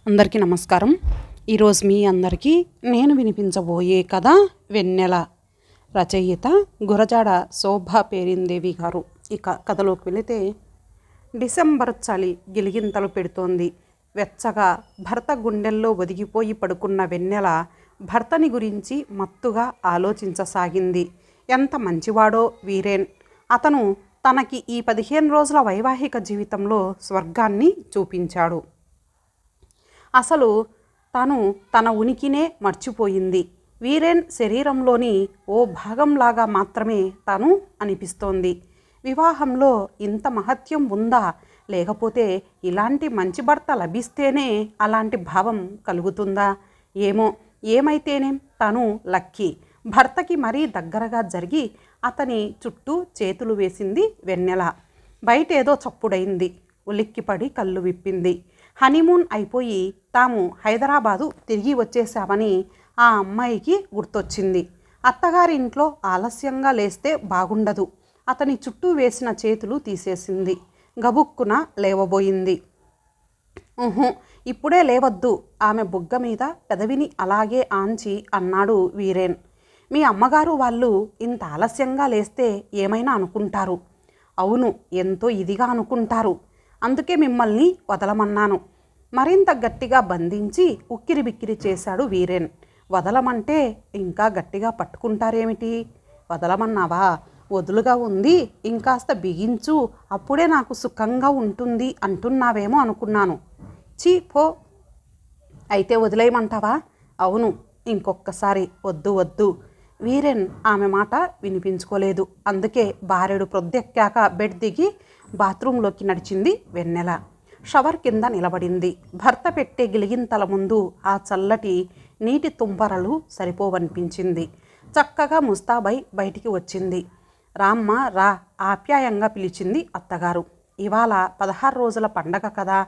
అందరికీ నమస్కారం. ఈరోజు మీ అందరికీ నేను వినిపించబోయే కథ వెన్నెల. రచయిత గురజాడ శోభా పేరిందేవి గారు. ఇక కథలోకి వెళితే, డిసెంబర్ చలి గిలిగింతలు పెడుతోంది. వెచ్చగా భర్త గుండెల్లో ఒదిగిపోయి పడుకున్న వెన్నెల భర్తని గురించి మత్తుగా ఆలోచించసాగింది. ఎంత మంచివాడో వీరేన్. అతను తనకి ఈ 15 రోజుల వైవాహిక జీవితంలో స్వర్గాన్ని చూపించాడు. అసలు తను తన ఉనికినే మర్చిపోయింది. వీరేన్ శరీరంలోని ఓ భాగంలాగా మాత్రమే తను అనిపిస్తోంది. వివాహంలో ఇంత మహత్యం ఉందా? లేకపోతే ఇలాంటి మంచి భర్త లభిస్తేనే అలాంటి భావం కలుగుతుందా? ఏమో, ఏమైతేనేం తను లక్కీ. భర్తకి మరీ దగ్గరగా జరిగి అతని చుట్టూ చేతులు వేసింది వెన్నెల. బయటేదో చప్పుడైంది. ఉలిక్కిపడి కళ్ళు విప్పింది. హనీమూన్ అయిపోయి తాము హైదరాబాదు తిరిగి వచ్చేశామని ఆ అమ్మాయికి గుర్తొచ్చింది. అత్తగారింట్లో ఆలస్యంగా లేస్తే బాగుండదు. అతని చుట్టూ వేసిన చేతులు తీసేసింది. గబుక్కున లేవబోయింది. ఇప్పుడే లేవద్దు. ఆమె బుగ్గ మీద పెదవిని అలాగే ఆంచి అన్నాడు వీరేన్. మీ అమ్మగారు వాళ్ళు ఇంత ఆలస్యంగా లేస్తే ఏమైనా అనుకుంటారు. అవును, ఎంతో ఇదిగా అనుకుంటారు. అందుకే మిమ్మల్ని వదలమన్నాను. మరింత గట్టిగా బంధించి ఉక్కిరిబిక్కిరి చేశాడు వీరేన్. వదలమంటే ఇంకా గట్టిగా పట్టుకుంటారేమిటి? వదలమన్నావా? వదులుగా ఉంది, ఇంకాస్త బిగించు, అప్పుడే నాకు సుఖంగా ఉంటుంది అంటున్నావేమో అనుకున్నాను. చీ పో. అయితే వదిలేయమంటావా? అవును, ఇంకొక్కసారి వద్దు వద్దు. వీరేన్ ఆమె మాట వినిపించుకోలేదు. అందుకే బారెడు ప్రొద్దెక్కాక బెడ్ దిగి బాత్రూంలోకి నడిచింది వెన్నెల. షవర్ కింద నిలబడింది. భర్త పెట్టే గిలిగింతల ముందు ఆ చల్లటి నీటి తుంపరలు సరిపోవనిపించింది. చక్కగా ముస్తాబై బయటికి వచ్చింది. రామ్మ రా, ఆప్యాయంగా పిలిచింది అత్తగారు. ఇవాళ 16 రోజుల పండగ కదా,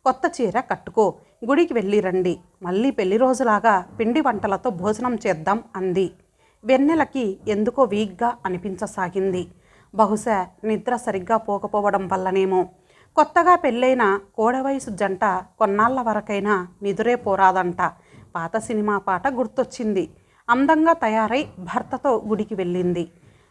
కొత్త చీర కట్టుకో, గుడికి వెళ్ళి రండి, మళ్ళీ పెళ్లి రోజులాగా పిండి వంటలతో భోజనం చేద్దాం అంది. వెన్నెలకి ఎందుకో వీక్గా అనిపించసాగింది. బహుశా నిద్ర సరిగ్గా పోకపోవడం వల్లనేమో. కొత్తగా పెళ్ళైన కోడవయసు జంట కొన్నాళ్ల వరకైనా నిదురే పోరాదంట. పాత సినిమా పాట గుర్తొచ్చింది. అందంగా తయారై భర్తతో గుడికి వెళ్ళింది.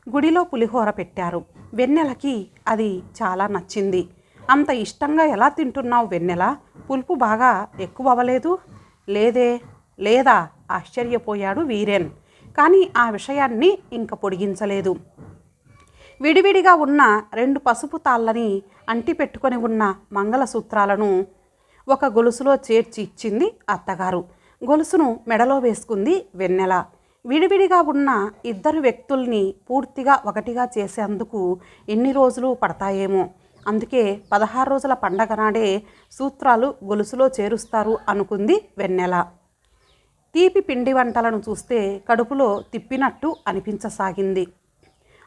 గుడిలో పులిహోర పెట్టారు. వెన్నెలకి అది చాలా నచ్చింది. అంత ఇష్టంగా ఎలా తింటున్నావు వెన్నెల? పులుపు బాగా ఎక్కువ అవ్వలేదు? లేదే. లేదా? ఆశ్చర్యపోయాడు వీరేన్. కానీ ఆ విషయాన్ని ఇంక పొడిగించలేదు. విడివిడిగా ఉన్న 2 పసుపు తాళ్ళని అంటిపెట్టుకొని ఉన్న మంగళసూత్రాలను ఒక గొలుసులో చేర్చి ఇచ్చింది అత్తగారు. గొలుసును మెడలో వేసుకుంది వెన్నెల. విడివిడిగా ఉన్న 2 వ్యక్తుల్ని పూర్తిగా ఒకటిగా చేసేందుకు ఎన్ని రోజులు పడతాయేమో. అందుకే 16 రోజుల పండగ నాడే సూత్రాలు గొలుసులో చేరుస్తారు అనుకుంది వెన్నెల. తీపి పిండి వంటలను చూస్తే కడుపులో తిప్పినట్టు అనిపించసాగింది.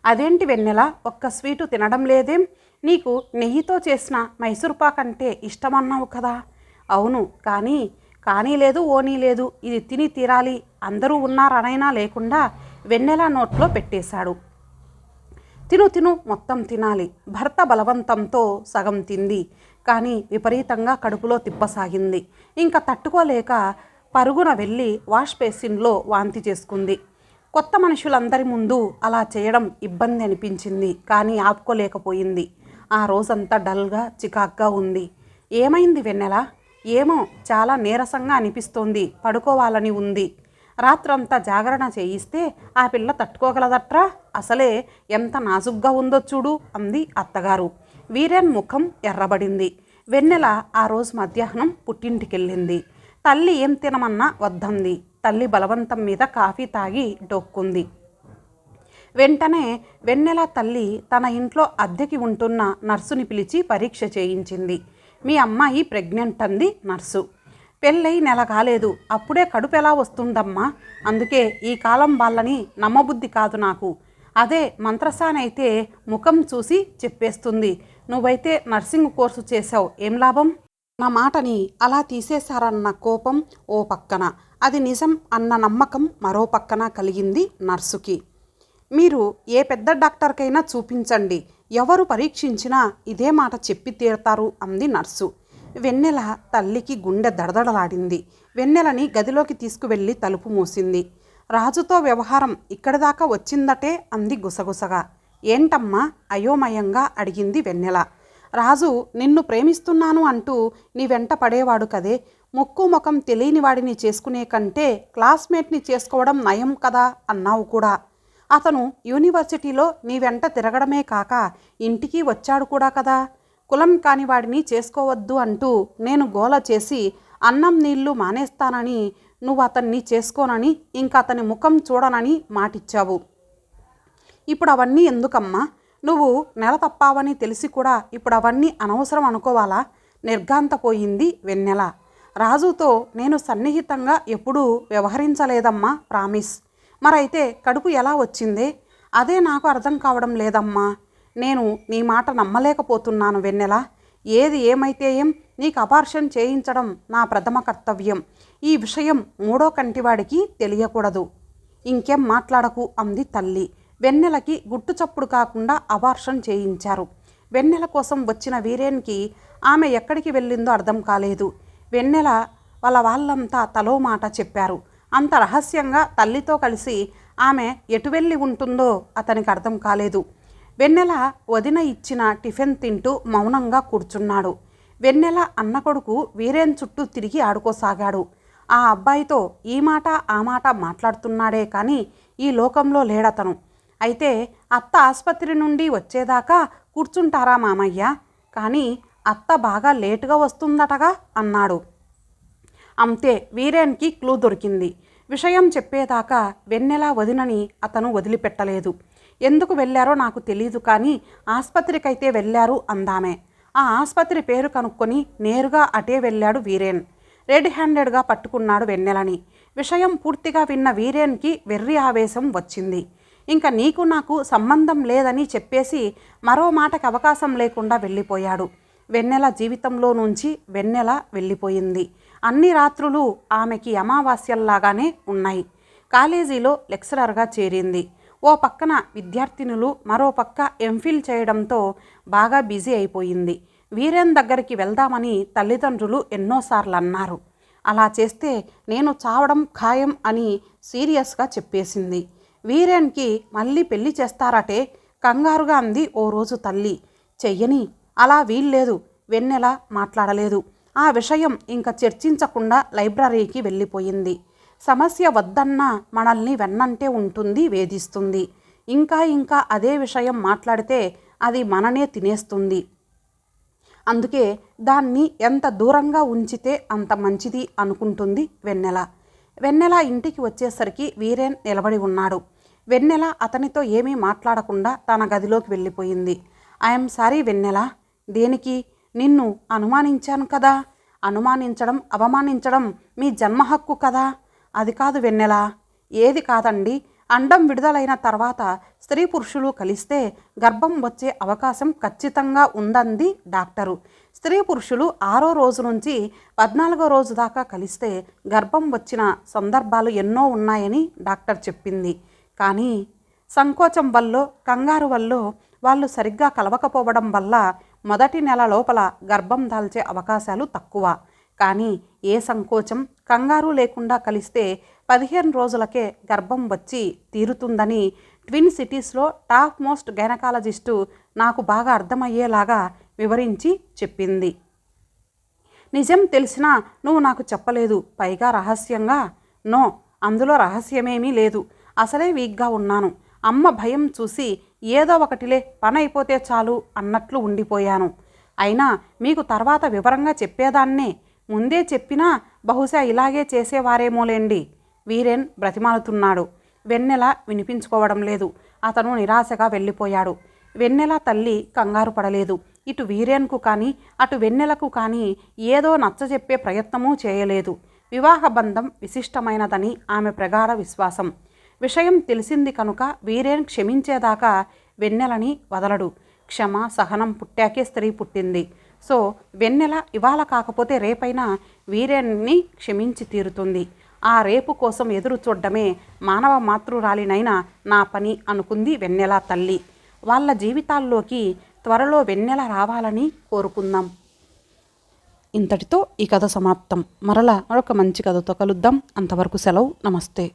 అదేంటి వెన్నెల, ఒక్క స్వీటు తినడం లేదేం? నీకు నెయ్యితో చేసిన మైసూర్పాక్ అంటే ఇష్టమన్నావు కదా? అవును, కానీ లేదు, ఓనీ లేదు, ఇది తిని తీరాలి, అందరూ ఉన్నారనైనా లేకుండా వెన్నెల నోట్లో పెట్టేశాడు. తిను మొత్తం తినాలి. భర్త బలవంతంతో సగం తింది. కానీ విపరీతంగా కడుపులో తిప్పసాగింది. ఇంకా తట్టుకోలేక పరుగున వెళ్ళి వాష్ బేసిన్లో వాంతి చేసుకుంది. కొత్త మనుషులందరి ముందు అలా చేయడం ఇబ్బంది అనిపించింది. కానీ ఆపుకోలేకపోయింది. ఆ రోజంతా డల్గా చికాగ్గా ఉంది. ఏమైంది వెన్నెల? ఏమో, చాలా నీరసంగా అనిపిస్తోంది, పడుకోవాలని ఉంది. రాత్రంతా జాగరణ చేయిస్తే ఆ పిల్ల తట్టుకోగలదట్రా? అసలే ఎంత నాజుగ్గా ఉందో చూడు అంది అత్తగారు. వీరేన్ ముఖం ఎర్రబడింది. వెన్నెల ఆ రోజు మధ్యాహ్నం పుట్టింటికెళ్ళింది. తల్లి ఏం తినమన్నా వద్దంది. తల్లి బలవంతం మీద కాఫీ తాగి డొక్కుంది. వెంటనే వెన్నెల తల్లి తన ఇంట్లో అద్దెకి ఉంటున్న నర్సుని పిలిచి పరీక్ష చేయించింది. మీ అమ్మాయి ప్రెగ్నెంట్ అంది నర్సు. పెళ్ళై నెల కాలేదు, అప్పుడే కడుపు ఎలా వస్తుందమ్మా? అందుకే ఈ కాలం వాళ్ళని నమ్మబుద్ధి కాదు నాకు. అదే మంత్రసానైతే ముఖం చూసి చెప్పేస్తుంది. నువ్వైతే నర్సింగ్ కోర్సు చేసావు, ఏం లాభం? నా మాటని అలా తీసేశారన్న కోపం ఓ పక్కన, అది నిజం అన్న నమ్మకం మరో పక్కన కలిగింది నర్సుకి. మీరు ఏ పెద్ద డాక్టర్కైనా చూపించండి, ఎవరు పరీక్షించినా ఇదే మాట చెప్పి తీరతారు అంది నర్సు. వెన్నెల తల్లికి గుండె దడదడలాడింది. వెన్నెలని గదిలోకి తీసుకువెళ్ళి తలుపు మూసింది. రాజుతో వ్యవహారం ఇక్కడి దాకా వచ్చిందటే అంది గుసగుసగా. ఏంటమ్మా అయోమయంగా అడిగింది వెన్నెల. రాజు నిన్ను ప్రేమిస్తున్నాను అంటూ నీ వెంట పడేవాడు కదే, ముక్కు ముఖం తెలియని వాడిని చేసుకునే కంటే క్లాస్మేట్ని చేసుకోవడం నయం కదా అన్నావు కూడా. అతను యూనివర్సిటీలో నీ వెంట తిరగడమే కాక ఇంటికి వచ్చాడు కూడా కదా. కులం కాని వాడిని చేసుకోవద్దు అంటూ నేను గోల చేసి అన్నం నీళ్లు మానేస్తానని, నువ్వు అతన్ని చేసుకోనని, ఇంక అతని ముఖం చూడనని మాటిచ్చావు. ఇప్పుడు అవన్నీ ఎందుకమ్మా? నువ్వు నెల తప్పావని తెలిసి కూడా ఇప్పుడు అవన్నీ అనవసరం అనుకోవాలా? నిర్ఘాంతపోయింది వెన్నెల. రాజుతో నేను సన్నిహితంగా ఎప్పుడూ వ్యవహరించలేదమ్మా, ప్రామిస్. మరైతే కడుపు ఎలా వచ్చిందే? అదే నాకు అర్థం కావడం లేదమ్మా. నేను నీ మాట నమ్మలేకపోతున్నాను వెన్నెల. ఏది ఏమైతే ఏం, నీకు అబార్షన్ చేయించడం నా ప్రథమ కర్తవ్యం. ఈ విషయం మూడో కంటివాడికి తెలియకూడదు. ఇంకేం మాట్లాడకు అంది తల్లి. వెన్నెలకి గుట్టు చప్పుడు కాకుండా అబార్షన్ చేయించారు. వెన్నెల కోసం వచ్చిన వీరేన్కి ఆమె ఎక్కడికి వెళ్ళిందో అర్థం కాలేదు. వెన్నెల వాళ్ళంతా తలో మాట చెప్పారు. అంత రహస్యంగా తల్లితో కలిసి ఆమె ఎటు వెళ్ళి ఉంటుందో అతనికి అర్థం కాలేదు. వెన్నెల వదిన ఇచ్చిన టిఫిన్ తింటూ మౌనంగా కూర్చున్నాడు. వెన్నెల అన్న కొడుకు వీరేన్ చుట్టూ తిరిగి ఆడుకోసాగాడు. ఆ అబ్బాయితో ఈ మాట ఆ మాట మాట్లాడుతున్నాడే కానీ ఈ లోకంలో లేడతను. అయితే అత్త ఆసుపత్రి నుండి వచ్చేదాకా కూర్చుంటారా మామయ్య? కానీ అత్త బాగా లేటుగా వస్తుందటగా అన్నాడు. అంతే, వీరేన్కి క్లూ దొరికింది. విషయం చెప్పేదాకా వెన్నెల వదినని అతను వదిలిపెట్టలేదు. ఎందుకు వెళ్ళారో నాకు తెలీదు కానీ ఆసుపత్రికైతే వెళ్ళారు అందామే. ఆ ఆసుపత్రి పేరు కనుక్కొని నేరుగా అటే వెళ్ళాడు వీరేన్. రెడ్ హ్యాండెడ్గా పట్టుకున్నాడు వెన్నెలని. విషయం పూర్తిగా విన్న వీరేన్కి వెర్రి ఆవేశం వచ్చింది. ఇంకా నీకు నాకు సంబంధం లేదని చెప్పేసి మరో మాటకి అవకాశం లేకుండా వెళ్ళిపోయాడు. వెన్నెల జీవితంలో నుంచి వెన్నెల వెళ్ళిపోయింది. అన్ని రాత్రులు ఆమెకి అమావాస్యల్లాగానే ఉన్నాయి. కాలేజీలో లెక్చరర్గా చేరింది. ఓ పక్కన విద్యార్థినులు, మరో పక్క ఎంఫిల్ చేయడంతో బాగా బిజీ అయిపోయింది. వీరేన్ దగ్గరికి వెళ్దామని తల్లిదండ్రులు ఎన్నోసార్లు అన్నారు. అలా చేస్తే నేను చావడం ఖాయం అని సీరియస్గా చెప్పేసింది. వీరేన్కి మళ్ళీ పెళ్లి చేస్తారటే కంగారుగా అంది ఓ రోజు తల్లి. చెయ్యని, అలా వీల్లేదు. వెన్నెల మాట్లాడలేదు. ఆ విషయం ఇంకా చర్చించకుండా లైబ్రరీకి వెళ్ళిపోయింది. సమస్య వద్దన్నా మనల్ని వెన్నంటే ఉంటుంది, వేధిస్తుంది. ఇంకా అదే విషయం మాట్లాడితే అది మననే తినేస్తుంది. అందుకే దాన్ని ఎంత దూరంగా ఉంచితే అంత మంచిది అనుకుంటుంది వెన్నెల. వెన్నెల ఇంటికి వచ్చేసరికి వీరేన్ నిలబడి ఉన్నాడు. వెన్నెల అతనితో ఏమీ మాట్లాడకుండా తన గదిలోకి వెళ్ళిపోయింది. ఐఎమ్ సారీ వెన్నెల. దేనికి? నిన్ను అనుమానించాను కదా. అనుమానించడం, అవమానించడం మీ జన్మ హక్కు కదా. అది కాదు వెన్నెల. ఏది కాదండి? అండం విడుదలైన తర్వాత స్త్రీ పురుషులు కలిస్తే గర్భం వచ్చే అవకాశం ఖచ్చితంగా ఉందంది డాక్టరు. స్త్రీ పురుషులు 6వ రోజు నుంచి 14వ రోజు దాకా కలిస్తే గర్భం వచ్చిన సందర్భాలు ఎన్నో ఉన్నాయని డాక్టర్ చెప్పింది. కానీ సంకోచం వల్ల, కంగారు వల్ల, వాళ్ళు సరిగ్గా కలవకపోవడం వల్ల మొదటి నెల లోపల గర్భం దాల్చే అవకాశాలు తక్కువ. కానీ ఏ సంకోచం, కంగారు లేకుండా కలిస్తే 15 రోజులకే గర్భం వచ్చి తీరుతుందని ట్విన్ సిటీస్లో టాప్ మోస్ట్ గైనకాలజిస్టు నాకు బాగా అర్థమయ్యేలాగా వివరించి చెప్పింది. నిజం తెలిసినా నువ్వు నాకు చెప్పలేదు, పైగా రహస్యంగా. నో, అందులో రహస్యమేమీ లేదు. అసలే వీక్గా ఉన్నాను. అమ్మ భయం చూసి ఏదో ఒకటిలే, పని అయిపోతే చాలు అన్నట్లు ఉండిపోయాను. అయినా మీకు తర్వాత వివరంగా చెప్పేదాన్నే. ముందే చెప్పినా బహుశా ఇలాగే చేసేవారేమోలేండి. వీరేన్ బ్రతిమాలుతున్నాడు. వెన్నెల వినిపించుకోవడం లేదు. అతను నిరాశగా వెళ్ళిపోయాడు. వెన్నెల తల్లి కంగారు పడలేదు. ఇటు వీరేన్కు కానీ అటు వెన్నెలకు కానీ ఏదో నచ్చజెప్పే ప్రయత్నమూ చేయలేదు. వివాహ బంధం విశిష్టమైనదని ఆమె ప్రగాఢ విశ్వాసం. విషయం తెలిసింది కనుక వీరేన్ క్షమించేదాకా వెన్నెలని వదలడు. క్షమ, సహనం పుట్టాకే స్త్రీ పుట్టింది. సో వెన్నెల ఇవాళ కాకపోతే రేపైనా వీరేన్ని క్షమించి తీరుతుంది. ఆ రేపు కోసం ఎదురు చూడడమే మానవ మాతృరాలినైనా నా పని అనుకుంది వెన్నెల తల్లి. వాళ్ళ జీవితాల్లోకి త్వరలో వెన్నెల రావాలని కోరుకుందాం. ఇంతటితో ఈ కథ సమాప్తం. మరలా మరొక మంచి కథతో కలుద్దాం. అంతవరకు సెలవు. నమస్తే.